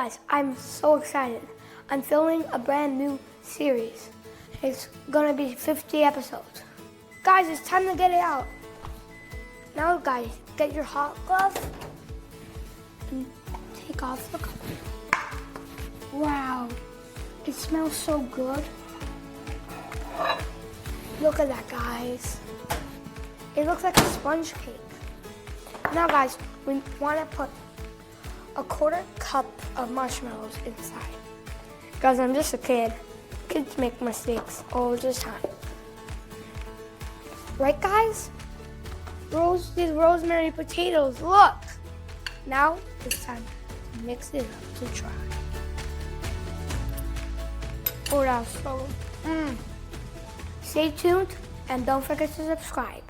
guys, I'm so excited. I'm filming a brand new series. It's gonna be 50 episodes. Guys, it's time to get it out. Now guys, get your hot glove and take off the cover. Wow, it smells so good. Look at that, guys. It looks like a sponge cake. Now guys, we wanna put a 1/4 cup of marshmallows inside. Guys, I'm just a kid. Kids make mistakes all the time. Right, guys? Roasted rosemary potatoes, look! Now it's time to mix it up to try. Oh, that was so Stay tuned and don't forget to subscribe.